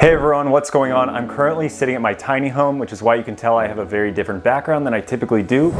Hey everyone, what's going on? I'm currently sitting at my tiny home, which is why you can tell I have a very different background than I typically do.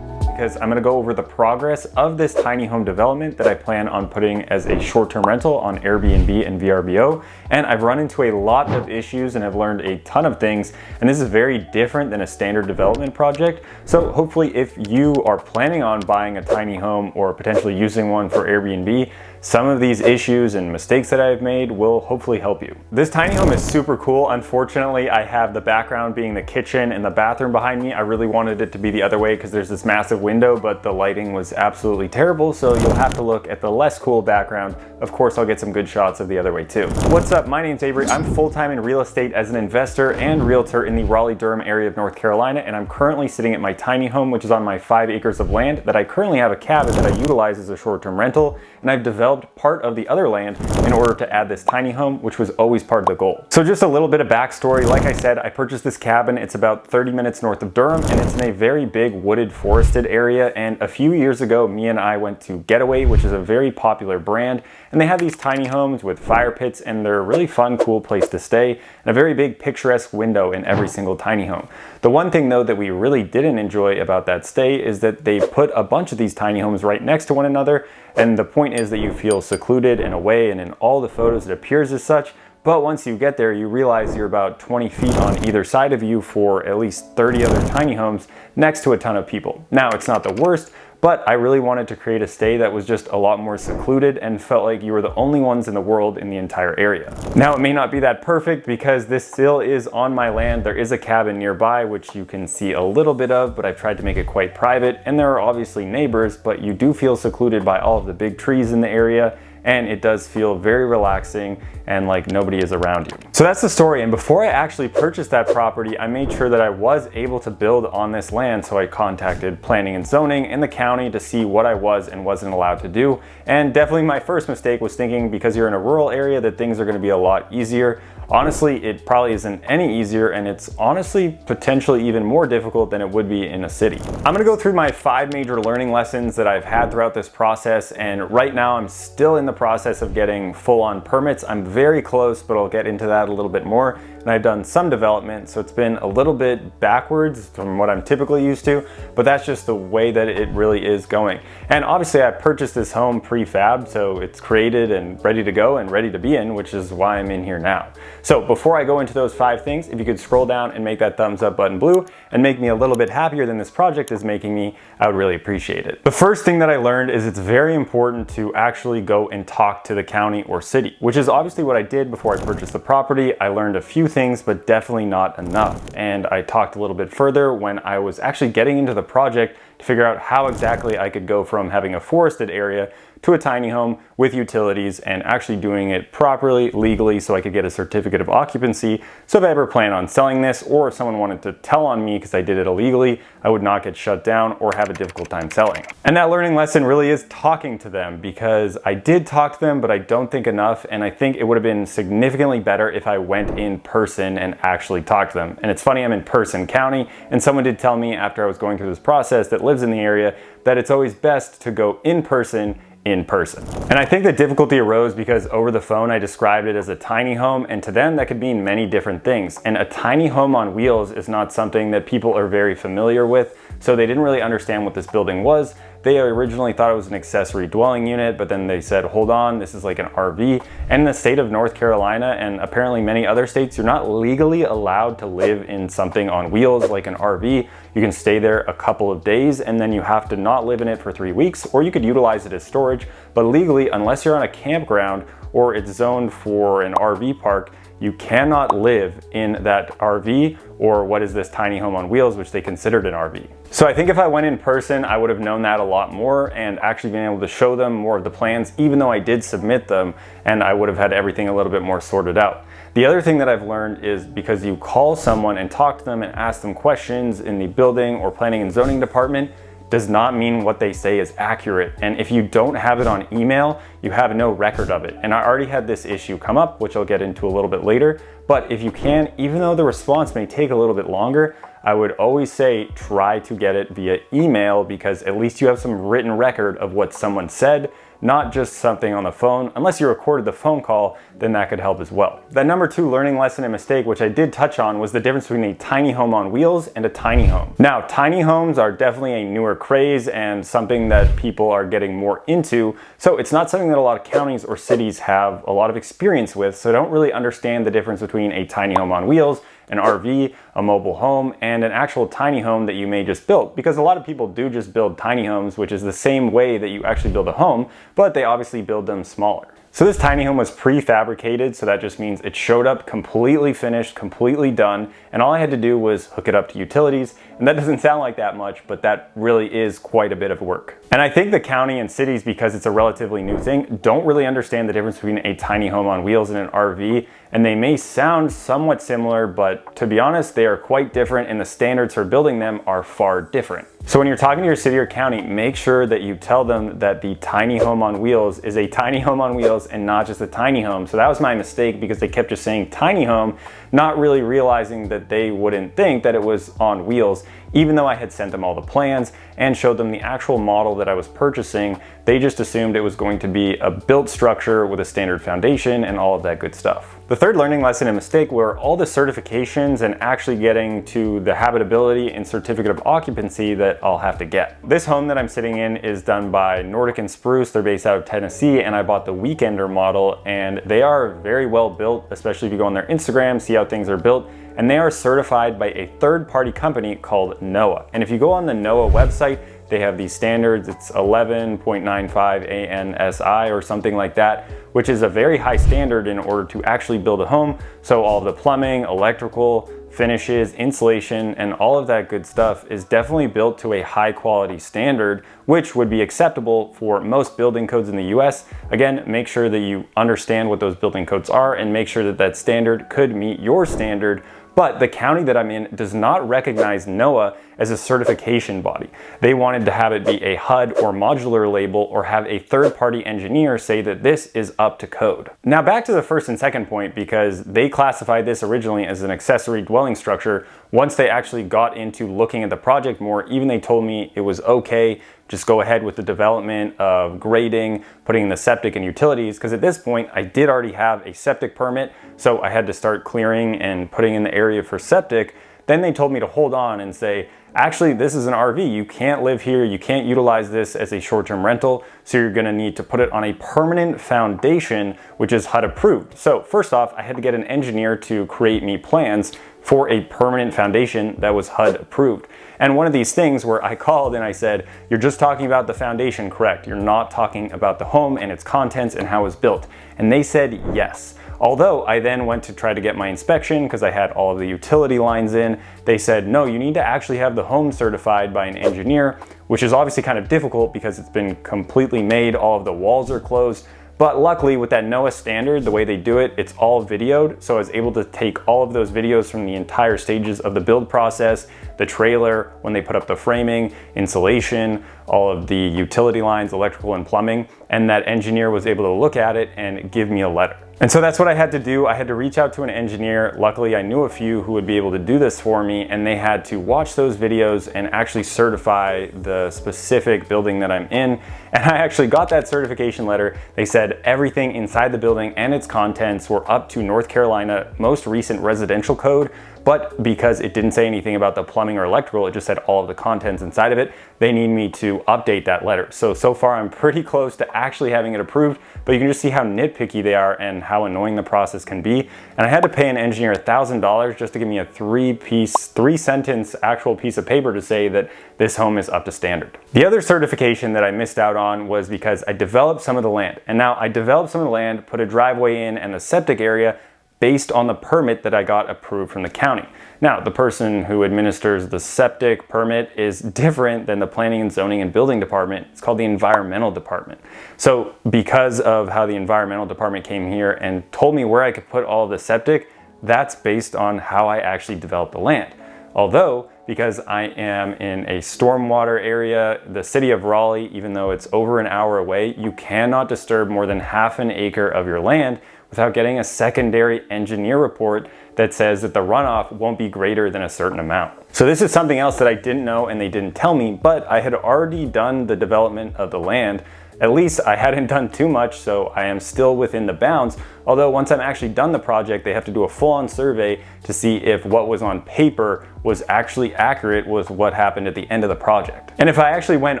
Because I'm gonna go over the progress of this tiny home development that I plan on putting as a short-term rental on Airbnb and vrbo. And I've run into a lot of issues and have learned a ton of things. And this is very different than a standard development project. So hopefully if you are planning on buying a tiny home or potentially using one for Airbnb, some of these issues and mistakes that I've made will hopefully help you. This tiny home is super cool. Unfortunately, I have the background being the kitchen and the bathroom behind me. I really wanted it to be the other way because there's this massive window, but the lighting was absolutely terrible. So you'll have to look at the less cool background. Of course, I'll get some good shots of the other way too. What's up? My name's Avery. I'm full-time in real estate as an investor and realtor in the Raleigh-Durham area of North Carolina. And I'm currently sitting at my tiny home, which is on my 5 acres of land that I currently have a cabin that I utilize as a short-term rental. And I've developed part of the other land in order to add this tiny home, which was always part of the goal. So just a little bit of backstory. Like I said, I purchased this cabin. It's about 30 minutes north of Durham, and it's in a very big wooded forested area. And a few years ago, me and I went to Getaway, which is a very popular brand. And they have these tiny homes with fire pits, and they're a really fun, cool place to stay, and a very big picturesque window in every single tiny home. The one thing though that we really didn't enjoy about that stay is that they put a bunch of these tiny homes right next to one another. And the point is that you feel secluded and away, and in all the photos it appears as such. But once you get there, you realize you're about 20 feet on either side of you for at least 30 other tiny homes next to a ton of people. Now, it's not the worst, but I really wanted to create a stay that was just a lot more secluded and felt like you were the only ones in the world in the entire area. Now, it may not be that perfect because this still is on my land. There is a cabin nearby, which you can see a little bit of, but I've tried to make it quite private. And there are obviously neighbors, but you do feel secluded by all of the big trees in the area. And it does feel very relaxing and like nobody is around you. So that's the story. And before I actually purchased that property, I made sure that I was able to build on this land. So I contacted planning and zoning in the county to see what I was and wasn't allowed to do. And definitely my first mistake was thinking because you're in a rural area that things are going to be a lot easier. Honestly, it probably isn't any easier, and it's honestly potentially even more difficult than it would be in a city. I'm gonna go through my 5 major learning lessons that I've had throughout this process, and right now I'm still in the process of getting full-on permits. I'm very close, but I'll get into that a little bit more. And I've done some development, so it's been a little bit backwards from what I'm typically used to, but that's just the way that it really is going. And obviously I purchased this home prefab, so it's created and ready to go and ready to be in, which is why I'm in here now. So before I go into those 5 things, if you could scroll down and make that thumbs up button blue and make me a little bit happier than this project is making me, I would really appreciate it. The first thing that I learned is it's very important to actually go and talk to the county or city, which is obviously what I did before I purchased the property. I learned a few things, but definitely not enough. And I talked a little bit further when I was actually getting into the project to figure out how exactly I could go from having a forested area to a tiny home with utilities and actually doing it properly, legally, so I could get a certificate of occupancy. So if I ever plan on selling this, or if someone wanted to tell on me because I did it illegally, I would not get shut down or have a difficult time selling. And that learning lesson really is talking to them, because I did talk to them, but I don't think enough. And I think it would have been significantly better if I went in person and actually talked to them. And it's funny, I'm in Person County, and someone did tell me after I was going through this process that lives in the area that it's always best to go in person. And I think the difficulty arose because over the phone I described it as a tiny home, and to them that could mean many different things. And a tiny home on wheels is not something that people are very familiar with, so they didn't really understand what this building was. They originally thought it was an accessory dwelling unit, but then they said, hold on, this is like an RV. And in the state of North Carolina, and apparently many other states, you're not legally allowed to live in something on wheels like an RV. You can stay there a couple of days, and then you have to not live in it for 3 weeks, or you could utilize it as storage. But legally, unless you're on a campground or it's zoned for an RV park, you cannot live in that RV, or what is this tiny home on wheels, which they considered an RV. So I think if I went in person, I would have known that a lot more and actually been able to show them more of the plans, even though I did submit them, and I would have had everything a little bit more sorted out. The other thing that I've learned is because you call someone and talk to them and ask them questions in the building or planning and zoning department, does not mean what they say is accurate. And if you don't have it on email, you have no record of it. And I already had this issue come up, which I'll get into a little bit later. But if you can, even though the response may take a little bit longer, I would always say try to get it via email, because at least you have some written record of what someone said, not just something on the phone. Unless you recorded the phone call, then that could help as well. The number 2 learning lesson and mistake, which I did touch on, was the difference between a tiny home on wheels and a tiny home. Now, tiny homes are definitely a newer craze and something that people are getting more into. So it's not something that a lot of counties or cities have a lot of experience with. So I don't really understand the difference between a tiny home on wheels, an RV, a mobile home, and an actual tiny home that you may just build. Because a lot of people do just build tiny homes, which is the same way that you actually build a home, but they obviously build them smaller. So this tiny home was prefabricated, so that just means it showed up completely finished, completely done, and all I had to do was hook it up to utilities. And that doesn't sound like that much, but that really is quite a bit of work. And I think the county and cities, because it's a relatively new thing, don't really understand the difference between a tiny home on wheels and an RV. And they may sound somewhat similar, but to be honest, they are quite different, and the standards for building them are far different. So when you're talking to your city or county, make sure that you tell them that the tiny home on wheels is a tiny home on wheels and not just a tiny home. So that was my mistake, because they kept just saying tiny home, not really realizing that they wouldn't think that it was on wheels. Even though I had sent them all the plans and showed them the actual model that I was purchasing, they just assumed it was going to be a built structure with a standard foundation and all of that good stuff. The third learning lesson and mistake were all the certifications and actually getting to the habitability and certificate of occupancy that I'll have to get. This home that I'm sitting in is done by Nordic and Spruce. They're based out of Tennessee, and I bought the Weekender model, and they are very well built, especially if you go on their Instagram, see how things are built. And they are certified by a third-party company called NOAA. And if you go on the NOAA website, they have these standards. It's 11.95 ANSI or something like that, which is a very high standard in order to actually build a home. So all of the plumbing, electrical, finishes, insulation, and all of that good stuff is definitely built to a high quality standard, which would be acceptable for most building codes in the US. Again, make sure that you understand what those building codes are and make sure that that standard could meet your standard. But the county that I'm in does not recognize NOAA as a certification body. They wanted to have it be a HUD or modular label, or have a third-party engineer say that this is up to code. Now back to the first and second point, because they classified this originally as an accessory dwelling structure. Once they actually got into looking at the project more, even they told me it was okay, just go ahead with the development of grading, putting in the septic and utilities, because at this point I did already have a septic permit, so I had to start clearing and putting in the area for septic. Then they told me to hold on and say, actually, this is an RV. You can't live here. You can't utilize this as a short-term rental. So you're gonna need to put it on a permanent foundation, which is HUD approved. So first off, I had to get an engineer to create me plans for a permanent foundation that was HUD approved. And one of these things where I called and I said, you're just talking about the foundation, correct? You're not talking about the home and its contents and how it's built. And they said yes. Although I then went to try to get my inspection because I had all of the utility lines in, they said, no, you need to actually have the home certified by an engineer, which is obviously kind of difficult because it's been completely made, all of the walls are closed. But luckily with that NOAA standard, the way they do it, it's all videoed. So I was able to take all of those videos from the entire stages of the build process, the trailer, when they put up the framing, insulation, all of the utility lines, electrical and plumbing, and that engineer was able to look at it and give me a letter. And so that's what I had to do. I had to reach out to an engineer. Luckily, I knew a few who would be able to do this for me, and they had to watch those videos and actually certify the specific building that I'm in. And I actually got that certification letter. They said everything inside the building and its contents were up to North Carolina most recent residential code. But because it didn't say anything about the plumbing or electrical, it just said all of the contents inside of it, they need me to update that letter. So far I'm pretty close to actually having it approved, but you can just see how nitpicky they are and how annoying the process can be. And I had to pay an engineer $1,000 just to give me a three sentence actual piece of paper to say that this home is up to standard. The other certification that I missed out on was because I developed some of the land. And now I developed some of the land, put a driveway in and a septic area, based on the permit that I got approved from the county. Now, the person who administers the septic permit is different than the planning and zoning and building department. It's called the environmental department. So because of how the environmental department came here and told me where I could put all of the septic, that's based on how I actually developed the land. Although because I am in a stormwater area. The city of Raleigh, even though it's over an hour away, you cannot disturb more than half an acre of your land without getting a secondary engineer report that says that the runoff won't be greater than a certain amount. So this is something else that I didn't know and they didn't tell me, but I had already done the development of the land. At least I hadn't done too much, so I am still within the bounds. Although once I'm actually done the project, they have to do a full-on survey to see if what was on paper was actually accurate with what happened at the end of the project. And if I actually went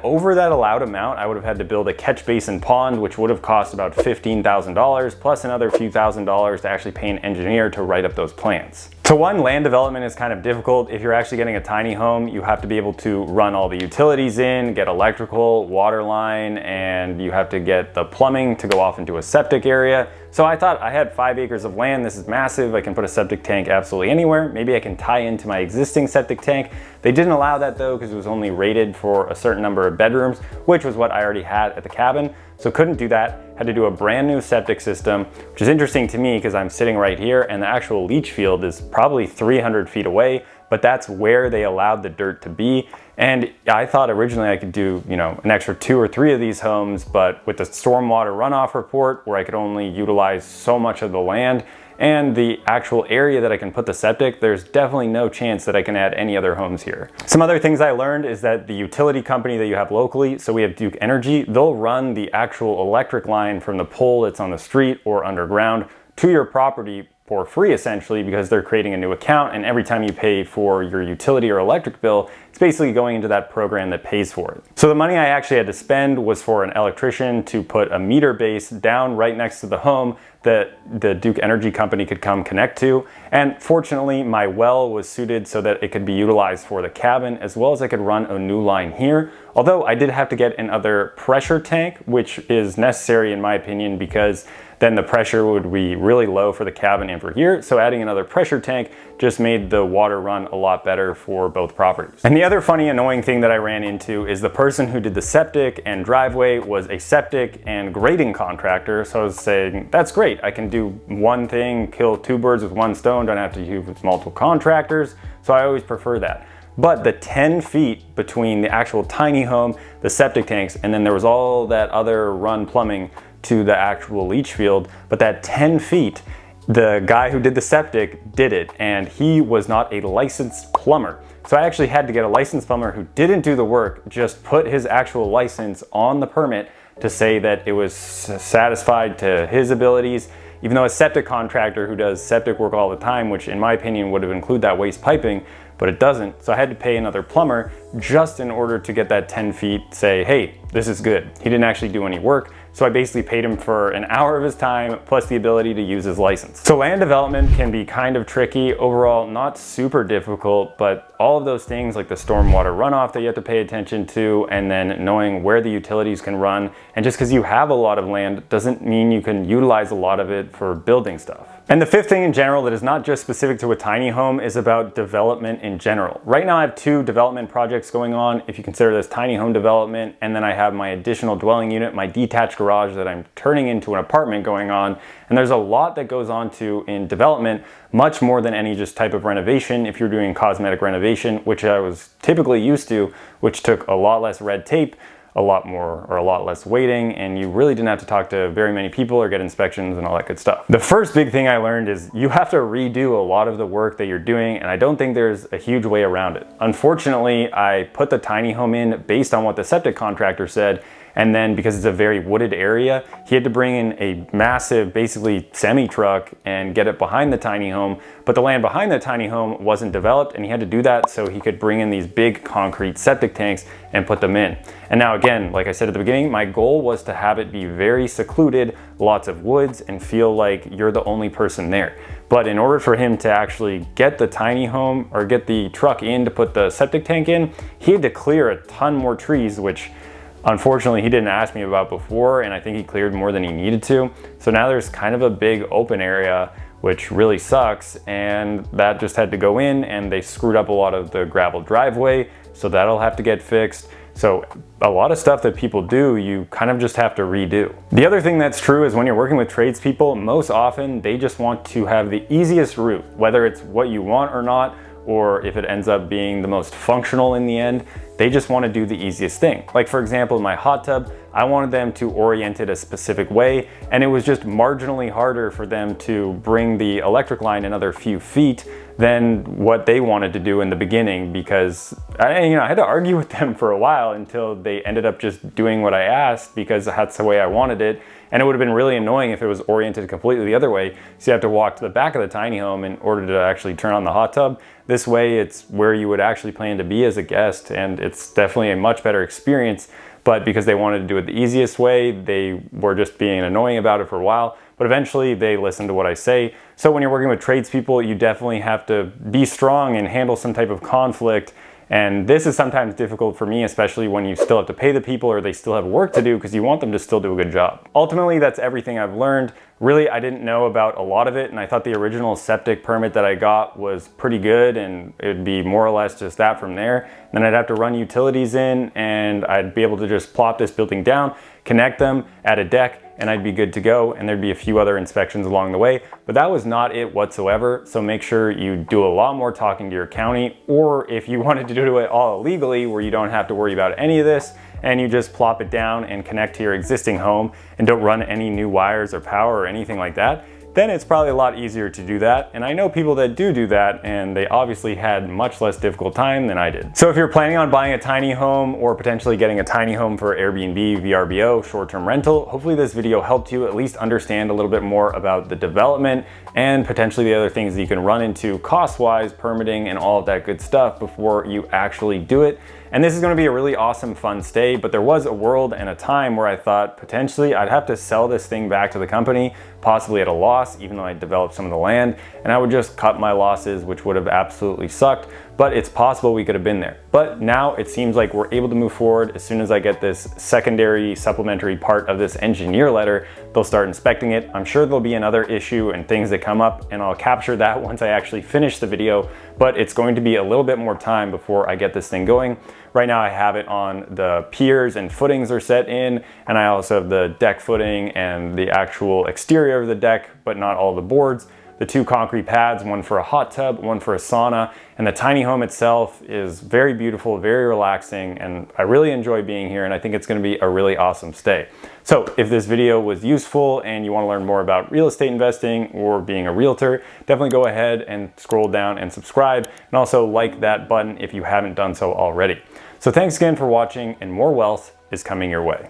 over that allowed amount, I would have had to build a catch basin pond, which would have cost about $15,000 plus another few $1,000s to actually pay an engineer to write up those plans. So one, land development is kind of difficult. If you're actually getting a tiny home, you have to be able to run all the utilities in, get electrical, water line, and you have to get the plumbing to go off into a septic area. So I thought I had 5 acres of land. This is massive. I can put a septic tank absolutely anywhere. Maybe I can tie into my existing septic tank. They didn't allow that though, because it was only rated for a certain number of bedrooms, which was what I already had at the cabin. So couldn't do that. Had to do a brand new septic system, which is interesting to me because I'm sitting right here and the actual leach field is probably 300 feet away, but that's where they allowed the dirt to be. And I thought originally I could do, an extra 2 or 3 of these homes, but with the stormwater runoff report where I could only utilize so much of the land and the actual area that I can put the septic, there's definitely no chance that I can add any other homes here. Some other things I learned is that the utility company that you have locally, so we have Duke Energy, they'll run the actual electric line from the pole that's on the street or underground to your property for free essentially, because they're creating a new account, and every time you pay for your utility or electric bill, it's basically going into that program that pays for it. So the money I actually had to spend was for an electrician to put a meter base down right next to the home that the Duke Energy company could come connect to. And fortunately, my well was suited so that it could be utilized for the cabin, as well as I could run a new line here. Although I did have to get another pressure tank, which is necessary in my opinion, because then the pressure would be really low for the cabin and for here. So adding another pressure tank just made the water run a lot better for both properties. And the other funny, annoying thing that I ran into is the person who did the septic and driveway was a septic and grading contractor. So I was saying, that's great. I can do one thing, kill 2 birds with 1 stone, don't have to use multiple contractors. So I always prefer that. But the 10 feet between the actual tiny home, the septic tanks, and then there was all that other run plumbing to the actual leach field, but that 10 feet, the guy who did the septic did it, and he was not a licensed plumber. So I actually had to get a licensed plumber who didn't do the work, just put his actual license on the permit to say that it was satisfied to his abilities, even though a septic contractor who does septic work all the time, which in my opinion would have included that waste piping, but it doesn't. So I had to pay another plumber just in order to get that 10 feet, say, hey, this is good. He didn't actually do any work. So I basically paid him for an hour of his time plus the ability to use his license. So land development can be kind of tricky. Overall, not super difficult, but all of those things like the stormwater runoff that you have to pay attention to, and then knowing where the utilities can run. And just because you have a lot of land doesn't mean you can utilize a lot of it for building stuff. And the fifth thing in general that is not just specific to a tiny home is about development in general. Right now I have 2 development projects going on, if you consider this tiny home development, and then I have my additional dwelling unit, my detached garage that I'm turning into an apartment going on. And there's a lot that goes on to in development, much more than any just type of renovation. If you're doing cosmetic renovation, which I was typically used to, which took a lot less red tape, a lot more or a lot less waiting, and you really didn't have to talk to very many people or get inspections and all that good stuff. The first big thing I learned is you have to redo a lot of the work that you're doing, and I don't think there's a huge way around it. Unfortunately, I put the tiny home in based on what the septic contractor said, and then because it's a very wooded area, he had to bring in a massive, basically semi-truck and get it behind the tiny home. But the land behind the tiny home wasn't developed, and he had to do that so he could bring in these big concrete septic tanks and put them in. And now again, like I said at the beginning, my goal was to have it be very secluded, lots of woods, and feel like you're the only person there. But in order for him to actually get the tiny home or get the truck in to put the septic tank in, he had to clear a ton more trees, which unfortunately he didn't ask me about before, and I think he cleared more than he needed to. So now there's kind of a big open area, which really sucks, and that just had to go in, and they screwed up a lot of the gravel driveway, so that'll have to get fixed. So a lot of stuff that people do, you kind of just have to redo. The other thing that's true is when you're working with tradespeople, most often they just want to have the easiest route, whether it's what you want or not, or if it ends up being the most functional in the end. They just want to do the easiest thing. Like for example, my hot tub, I wanted them to orient it a specific way, and it was just marginally harder for them to bring the electric line another few feet than what they wanted to do in the beginning, because I had to argue with them for a while until they ended up just doing what I asked because that's the way I wanted it. And it would have been really annoying if it was oriented completely the other way. So you have to walk to the back of the tiny home in order to actually turn on the hot tub. This way it's where you would actually plan to be as a guest, and it's definitely a much better experience. But because they wanted to do it the easiest way, they were just being annoying about it for a while. But eventually they listen to what I say. So when you're working with tradespeople, you definitely have to be strong and handle some type of conflict. And this is sometimes difficult for me, especially when you still have to pay the people or they still have work to do, because you want them to still do a good job. Ultimately, that's everything I've learned. Really, I didn't know about a lot of it, and I thought the original septic permit that I got was pretty good, and it'd be more or less just that from there. Then I'd have to run utilities in, and I'd be able to just plop this building down, connect them, add a deck, and I'd be good to go, and there'd be a few other inspections along the way. But that was not it whatsoever, so make sure you do a lot more talking to your county, or if you wanted to do it all illegally where you don't have to worry about any of this, and you just plop it down and connect to your existing home and don't run any new wires or power or anything like that, then it's probably a lot easier to do that. And I know people that do that, and they obviously had much less difficult time than I did. So if you're planning on buying a tiny home or potentially getting a tiny home for Airbnb, VRBO, short-term rental, hopefully this video helped you at least understand a little bit more about the development and potentially the other things that you can run into cost-wise, permitting, and all of that good stuff before you actually do it. And this is gonna be a really awesome, fun stay, but there was a world and a time where I thought potentially I'd have to sell this thing back to the company, possibly at a loss, even though I developed some of the land, and I would just cut my losses, which would have absolutely sucked, but it's possible we could have been there. But now it seems like we're able to move forward. As soon as I get this secondary supplementary part of this engineer letter, they'll start inspecting it. I'm sure there'll be another issue and things that come up, and I'll capture that once I actually finish the video, but it's going to be a little bit more time before I get this thing going. Right now I have it on the piers and footings are set in, and I also have the deck footing and the actual exterior of the deck, but not all the boards. The two concrete pads, one for a hot tub, one for a sauna, and the tiny home itself is very beautiful, very relaxing, and I really enjoy being here, and I think it's gonna be a really awesome stay. So if this video was useful and you wanna learn more about real estate investing or being a realtor, definitely go ahead and scroll down and subscribe, and also like that button if you haven't done so already. So thanks again for watching, and more wealth is coming your way.